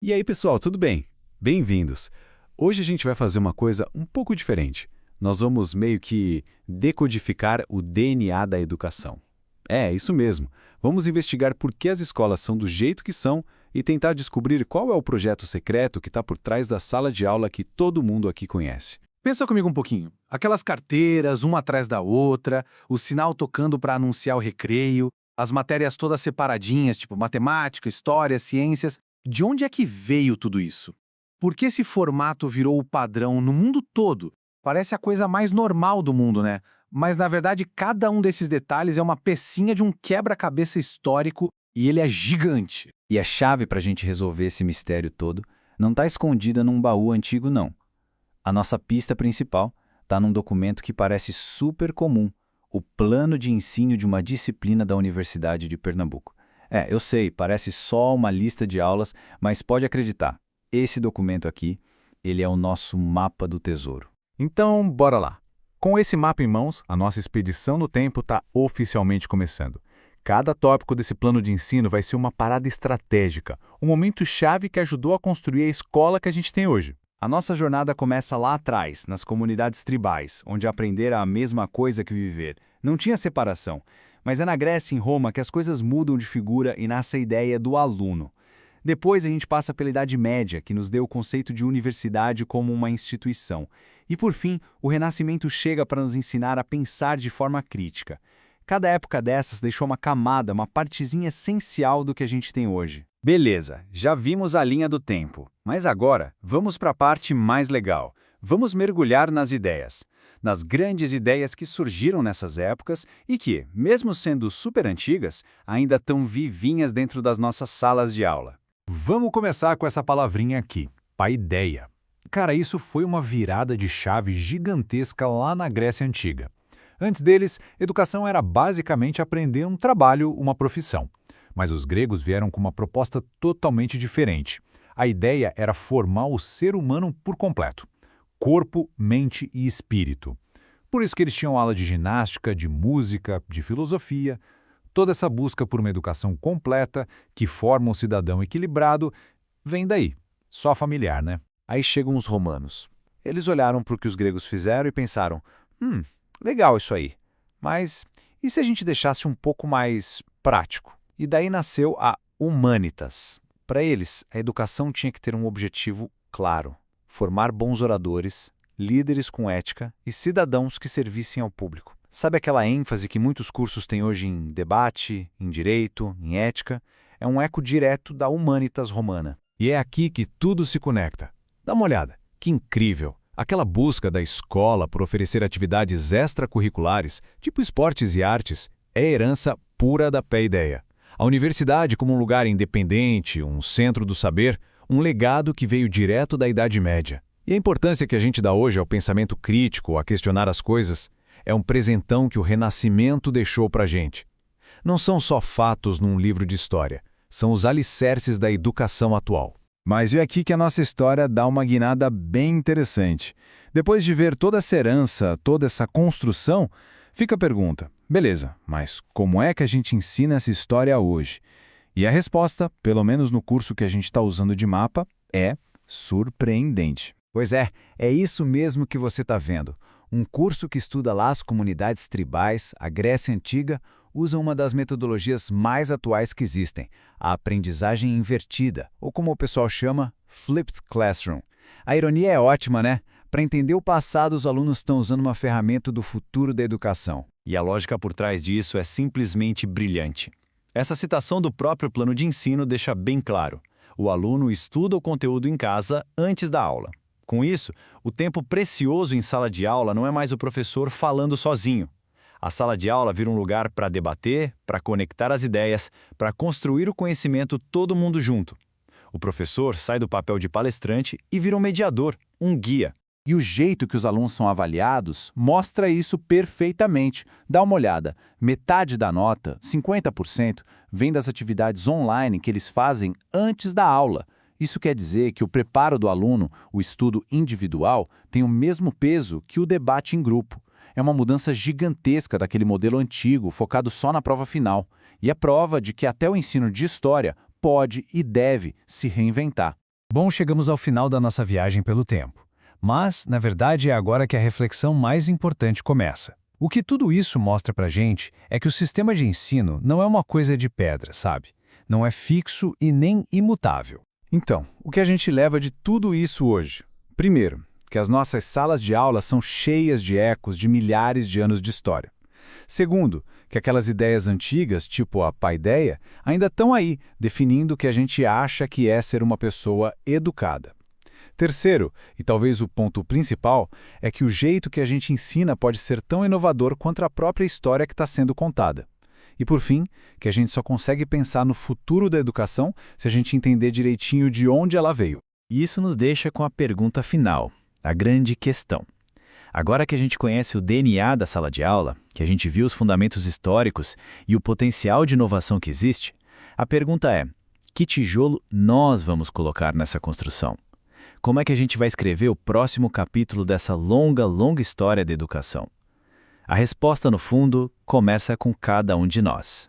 E aí, pessoal, tudo bem? Bem-vindos! Hoje a gente vai fazer uma coisa um pouco diferente. Nós vamos meio que decodificar o DNA da educação. É, isso mesmo. Vamos investigar por que as escolas são do jeito que são e tentar descobrir qual é o projeto secreto que está por trás da sala de aula que todo mundo aqui conhece. Pensa comigo um pouquinho. Aquelas carteiras, uma atrás da outra, o sinal tocando para anunciar o recreio, as matérias todas separadinhas, tipo matemática, história, ciências. De onde é que veio tudo isso? Por que esse formato virou o padrão no mundo todo? Parece a coisa mais normal do mundo, né? Mas, na verdade, cada um desses detalhes é uma pecinha de um quebra-cabeça histórico e ele é gigante. E a chave para a gente resolver esse mistério todo não está escondida num baú antigo, não. A nossa pista principal está num documento que parece super comum, o Plano de Ensino de uma Disciplina da Universidade de Pernambuco. Eu sei, parece só uma lista de aulas, mas pode acreditar, esse documento aqui, ele é o nosso mapa do tesouro. Então, bora lá. Com esse mapa em mãos, a nossa expedição no tempo está oficialmente começando. Cada tópico desse plano de ensino vai ser uma parada estratégica, um momento-chave que ajudou a construir a escola que a gente tem hoje. A nossa jornada começa lá atrás, nas comunidades tribais, onde aprender é a mesma coisa que viver. Não tinha separação. Mas é na Grécia e em Roma que as coisas mudam de figura e nasce a ideia do aluno. Depois a gente passa pela Idade Média, que nos deu o conceito de universidade como uma instituição. E por fim, o Renascimento chega para nos ensinar a pensar de forma crítica. Cada época dessas deixou uma camada, uma partezinha essencial do que a gente tem hoje. Beleza, já vimos a linha do tempo. Mas agora, vamos para a parte mais legal. Vamos mergulhar nas ideias. Nas grandes ideias que surgiram nessas épocas e que, mesmo sendo super antigas, ainda estão vivinhas dentro das nossas salas de aula. Vamos começar com essa palavrinha aqui, paideia. Cara, isso foi uma virada de chave gigantesca lá na Grécia Antiga. Antes deles, educação era basicamente aprender um trabalho, uma profissão. Mas os gregos vieram com uma proposta totalmente diferente. A ideia era formar o ser humano por completo. Corpo, mente e espírito. Por isso que eles tinham aula de ginástica, de música, de filosofia. Toda essa busca por uma educação completa, que forma um cidadão equilibrado, vem daí. Só familiar, né? Aí chegam os romanos. Eles olharam para o que os gregos fizeram e pensaram, legal isso aí, mas e se a gente deixasse um pouco mais prático? E daí nasceu a Humanitas. Para eles, a educação tinha que ter um objetivo claro. Formar bons oradores, líderes com ética e cidadãos que servissem ao público. Sabe aquela ênfase que muitos cursos têm hoje em debate, em direito, em ética? É um eco direto da Humanitas romana. E é aqui que tudo se conecta. Dá uma olhada, que incrível! Aquela busca da escola por oferecer atividades extracurriculares, tipo esportes e artes, é herança pura da paideia. A universidade como um lugar independente, um centro do saber, um legado que veio direto da Idade Média. E a importância que a gente dá hoje ao pensamento crítico, a questionar as coisas, é um presentão que o Renascimento deixou pra gente. Não são só fatos num livro de história, são os alicerces da educação atual. Mas é aqui que a nossa história dá uma guinada bem interessante. Depois de ver toda essa herança, toda essa construção, fica a pergunta, beleza, mas como é que a gente ensina essa história hoje? E a resposta, pelo menos no curso que a gente está usando de mapa, é surpreendente. Pois é isso mesmo que você está vendo. Um curso que estuda lá as comunidades tribais, a Grécia Antiga, usa uma das metodologias mais atuais que existem, a aprendizagem invertida, ou como o pessoal chama, Flipped Classroom. A ironia é ótima, né? Para entender o passado, os alunos estão usando uma ferramenta do futuro da educação. E a lógica por trás disso é simplesmente brilhante. Essa citação do próprio plano de ensino deixa bem claro. O aluno estuda o conteúdo em casa antes da aula. Com isso, o tempo precioso em sala de aula não é mais o professor falando sozinho. A sala de aula vira um lugar para debater, para conectar as ideias, para construir o conhecimento todo mundo junto. O professor sai do papel de palestrante e vira um mediador, um guia. E o jeito que os alunos são avaliados mostra isso perfeitamente. Dá uma olhada, metade da nota, 50%, vem das atividades online que eles fazem antes da aula. Isso quer dizer que o preparo do aluno, o estudo individual, tem o mesmo peso que o debate em grupo. É uma mudança gigantesca daquele modelo antigo, focado só na prova final. E é prova de que até o ensino de história pode e deve se reinventar. Bom, chegamos ao final da nossa viagem pelo tempo. Mas, na verdade, é agora que a reflexão mais importante começa. O que tudo isso mostra pra gente é que o sistema de ensino não é uma coisa de pedra, sabe? Não é fixo e nem imutável. Então, o que a gente leva de tudo isso hoje? Primeiro, que as nossas salas de aula são cheias de ecos de milhares de anos de história. Segundo, que aquelas ideias antigas, tipo a paideia, ainda estão aí, definindo o que a gente acha que é ser uma pessoa educada. Terceiro, e talvez o ponto principal, é que o jeito que a gente ensina pode ser tão inovador quanto a própria história que está sendo contada. E por fim, que a gente só consegue pensar no futuro da educação se a gente entender direitinho de onde ela veio. E isso nos deixa com a pergunta final, a grande questão. Agora que a gente conhece o DNA da sala de aula, que a gente viu os fundamentos históricos e o potencial de inovação que existe, a pergunta é: que tijolo nós vamos colocar nessa construção? Como é que a gente vai escrever o próximo capítulo dessa longa, longa história da educação? A resposta, no fundo, começa com cada um de nós.